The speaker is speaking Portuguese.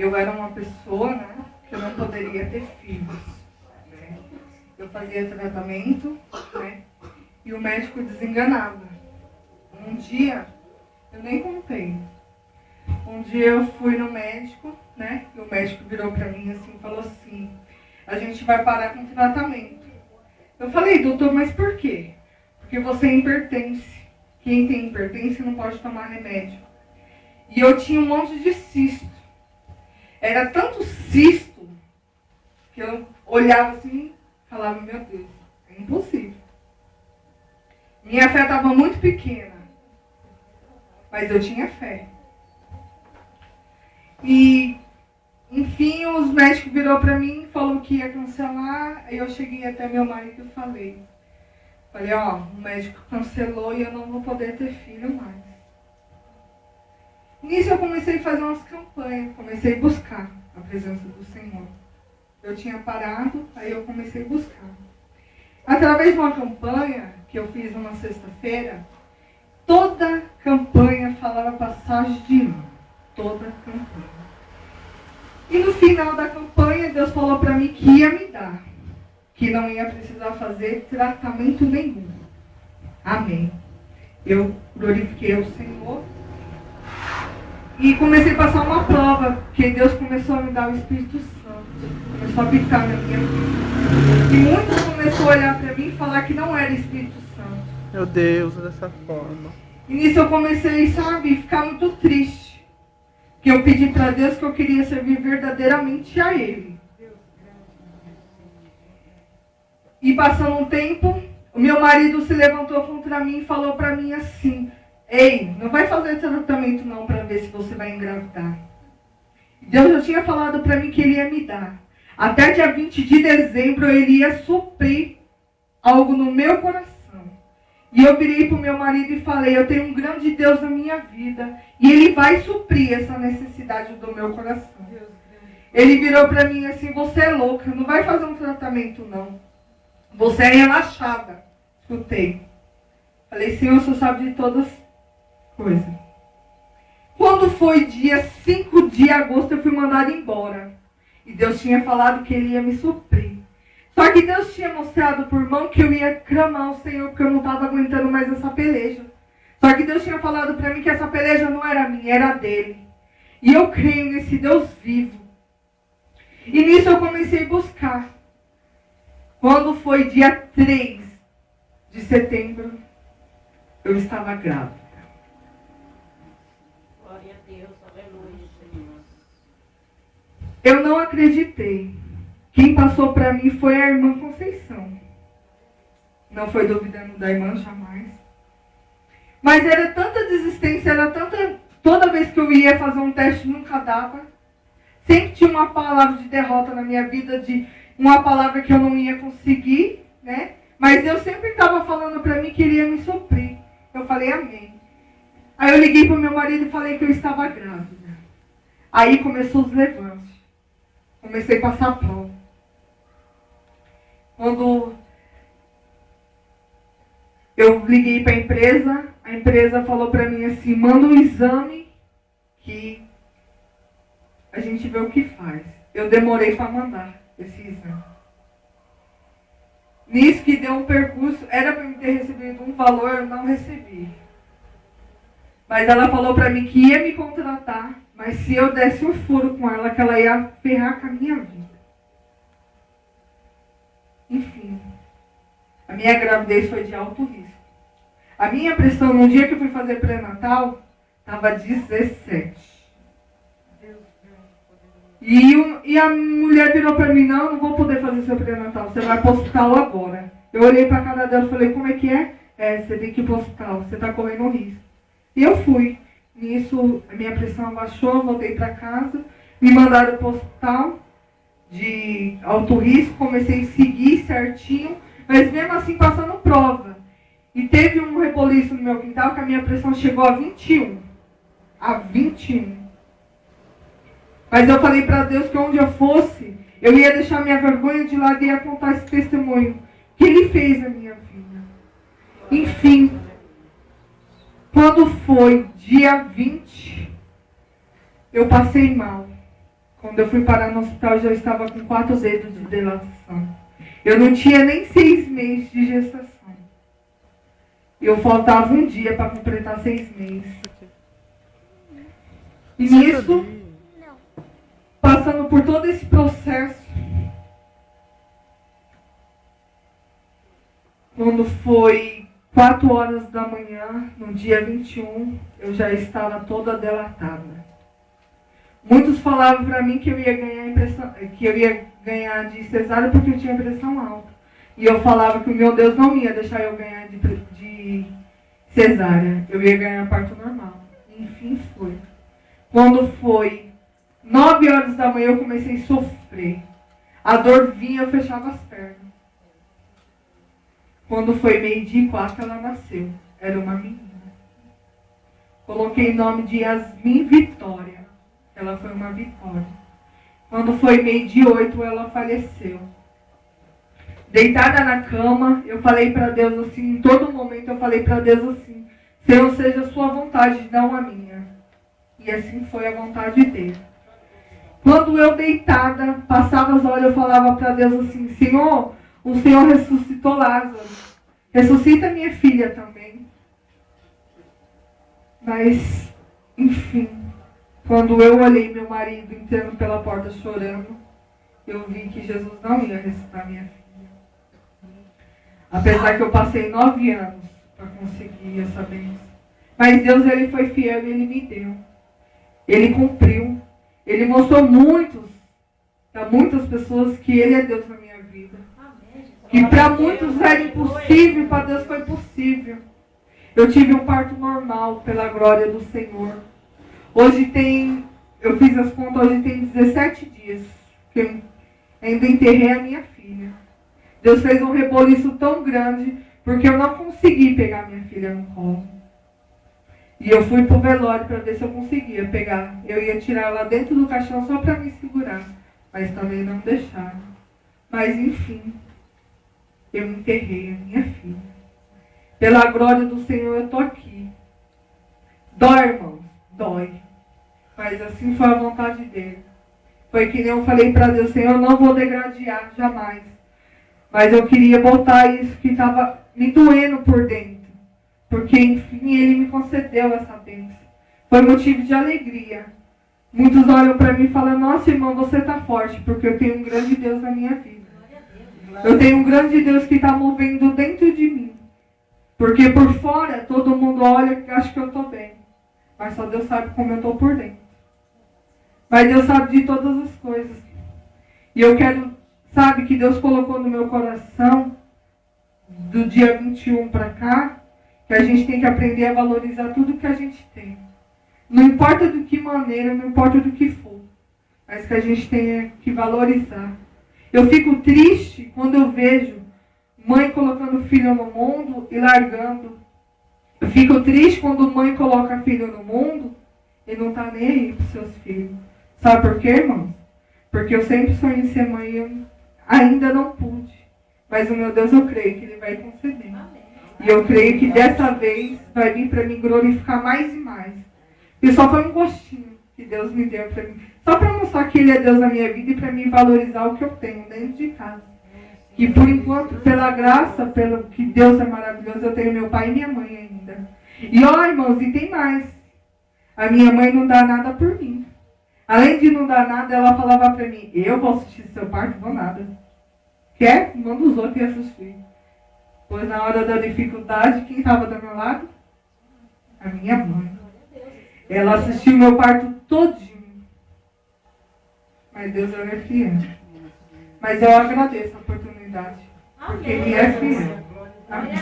eu era uma pessoa, né, que eu não poderia ter filhos. Né? Eu fazia tratamento, né, e o médico desenganava. Um dia, eu nem contei. Um dia eu fui no médico, né, e o médico virou para mim assim e falou assim: a gente vai parar com o tratamento. Eu falei: doutor, mas por quê? Porque você é hipertense. Quem tem hipertensão não pode tomar remédio. E eu tinha um monte de cisto. Era tanto cisto que eu olhava assim e falava: meu Deus, é impossível. Minha fé estava muito pequena, mas eu tinha fé. E, enfim, os médicos virou para mim e falou que ia cancelar. Aí eu cheguei até meu marido e falei: ó, o médico cancelou e eu não vou poder ter filho mais. Nisso eu comecei a fazer umas campanhas, comecei a buscar a presença do Senhor. Eu tinha parado, aí eu comecei a buscar. Através de uma campanha que eu fiz uma sexta-feira, toda campanha falava passagem de ano. Toda campanha. E no final da campanha, Deus falou para mim que ia me dar. Que não ia precisar fazer tratamento nenhum. Amém. Eu glorifiquei o Senhor. E comecei a passar uma prova, porque Deus começou a me dar o Espírito Santo. Começou a habitar na minha vida. E muitos começaram a olhar para mim e falar que não era Espírito Santo. Meu Deus, dessa forma. E nisso eu comecei, sabe, a ficar muito triste. Que eu pedi para Deus que eu queria servir verdadeiramente a Ele. E passando um tempo, o meu marido se levantou contra mim e falou para mim assim: ei, não vai fazer tratamento não para ver se você vai engravidar. Deus já tinha falado para mim que Ele ia me dar. Até dia 20 de dezembro Ele ia suprir algo no meu coração. E eu virei para o meu marido e falei: eu tenho um grande Deus na minha vida e Ele vai suprir essa necessidade do meu coração. Ele virou para mim assim: você é louca, não vai fazer um tratamento não. Você é relaxada. Escutei. Falei: Senhor, o Senhor sabe de todas as coisas. Quando foi dia 5 de agosto, eu fui mandada embora. E Deus tinha falado que Ele ia me suprir. Só que Deus tinha mostrado por mão que eu ia clamar ao Senhor, porque eu não estava aguentando mais essa peleja. Só que Deus tinha falado para mim que essa peleja não era minha, era dele. E eu creio nesse Deus vivo. E nisso eu comecei a buscar. Quando foi dia 3 de setembro, eu estava grávida. Glória a Deus, aleluia, Senhor. Eu não acreditei. Quem passou para mim foi a irmã Conceição. Não foi duvidando da irmã, jamais. Mas era tanta desistência, era tanta... Toda vez que eu ia fazer um teste, nunca dava. Sempre tinha uma palavra de derrota na minha vida, de uma palavra que eu não ia conseguir, né? Mas Deus sempre estava falando para mim que Ele ia me suprir. Eu falei: amém. Aí eu liguei para o meu marido e falei que eu estava grávida. Aí começou os levantes. Comecei a passar prova. Quando eu liguei para a empresa falou para mim assim: manda um exame que a gente vê o que faz. Eu demorei para mandar esse exame. Nisso que deu um percurso, era para eu ter recebido um valor, eu não recebi. Mas ela falou para mim que ia me contratar, mas se eu desse um furo com ela, que ela ia ferrar com a minha vida. Enfim, a minha gravidez foi de alto risco. A minha pressão no dia que eu fui fazer pré-natal estava 17. E a mulher virou para mim: não vou poder fazer seu pré-natal, você vai para o hospital agora. Eu olhei para a cara dela e falei: como é que é? Você tem que ir para o hospital, você está correndo risco. E eu fui. Nisso, a minha pressão abaixou, voltei para casa, me mandaram para o hospital de alto risco, comecei a seguir certinho, mas mesmo assim passando prova. E teve um reboliço no meu quintal que a minha pressão chegou a 21. A 21. Mas eu falei para Deus que onde eu fosse, eu ia deixar minha vergonha de lado e ia contar esse testemunho que Ele fez na minha vida. Enfim, quando foi dia 20, eu passei mal. Quando eu fui parar no hospital, eu já estava com 4 dedos de dilatação. Eu não tinha nem 6 meses de gestação. Eu faltava um dia para completar 6 meses. E nisso, passando por todo esse processo, quando foi 4 horas da manhã, no dia 21, eu já estava toda delatada. Muitos falavam para mim que eu ia ganhar de cesárea porque eu tinha pressão alta. E eu falava que o meu Deus não ia deixar eu ganhar de cesárea. Eu ia ganhar parto normal. Enfim, foi. Quando foi 9 horas da manhã, eu comecei a sofrer. A dor vinha, eu fechava as pernas. Quando foi 12:04, ela nasceu. Era uma menina. Coloquei o nome de Yasmin Vitória. Ela foi uma vitória. Quando foi 12:08, ela faleceu. Deitada na cama, eu falei para Deus assim, em todo momento eu falei para Deus assim, Senhor, seja a sua vontade, não a minha. E assim foi a vontade dele. Quando eu deitada, passava as horas, eu falava para Deus assim, Senhor, o Senhor ressuscitou Lázaro. Ressuscita minha filha também. Mas, enfim, quando eu olhei meu marido entrando pela porta chorando, eu vi que Jesus não ia ressuscitar minha filha. Apesar que eu passei 9 anos para conseguir essa bênção. Mas Deus, ele foi fiel e ele me deu. Ele cumpriu. Ele mostrou para muitas pessoas que ele é Deus na minha vida. Que para muitos era impossível, para Deus foi possível. Eu tive um parto normal pela glória do Senhor. Eu fiz as contas, hoje tem 17 dias que eu ainda enterrei a minha filha. Deus fez um reboliço tão grande, porque eu não consegui pegar minha filha no colo. E eu fui pro velório para ver se eu conseguia pegar. Eu ia tirar ela dentro do caixão só para me segurar. Mas também não deixaram. Mas enfim, eu enterrei a minha filha. Pela glória do Senhor eu estou aqui. Dói, irmãos? Dói. Mas assim foi a vontade dele. Foi que nem eu falei para Deus, Senhor, eu não vou degradar jamais. Mas eu queria botar isso que estava me doendo por dentro. Porque, enfim, ele me concedeu essa bênção. Foi motivo de alegria. Muitos olham para mim e falam, nossa, irmão, você está forte, porque eu tenho um grande Deus na minha vida. Eu tenho um grande Deus que está movendo dentro de mim. Porque por fora, todo mundo olha e acha que eu estou bem. Mas só Deus sabe como eu estou por dentro. Mas Deus sabe de todas as coisas. E eu quero, sabe, que Deus colocou no meu coração, do dia 21 para cá, que a gente tem que aprender a valorizar tudo que a gente tem. Não importa de que maneira, não importa do que for. Mas que a gente tenha que valorizar. Eu fico triste quando eu vejo mãe colocando filho no mundo e largando. Eu fico triste quando mãe coloca filho no mundo e não está nem aí para os seus filhos. Sabe por quê, irmãos? Porque eu sempre sonhei em ser mãe e eu ainda não pude. Mas o meu Deus, eu creio que Ele vai conceder. E eu creio que dessa vez vai vir para mim glorificar mais e mais. E só foi um gostinho que Deus me deu para mim. Só para mostrar que Ele é Deus na minha vida e para mim valorizar o que eu tenho dentro de casa. E por enquanto, pela graça, pelo que Deus é maravilhoso, eu tenho meu pai e minha mãe ainda. E ó, irmãos, e tem mais. A minha mãe não dá nada por mim. Além de não dar nada, ela falava para mim, eu vou assistir seu parto, vou nada. Quer? Manda os outros ir assistir. Pois na hora da dificuldade, quem estava do meu lado? A minha mãe. Ela assistiu meu parto todinho. Mas Deus é fiel. Mas eu agradeço a oportunidade. Porque Ele é fiel. Amém.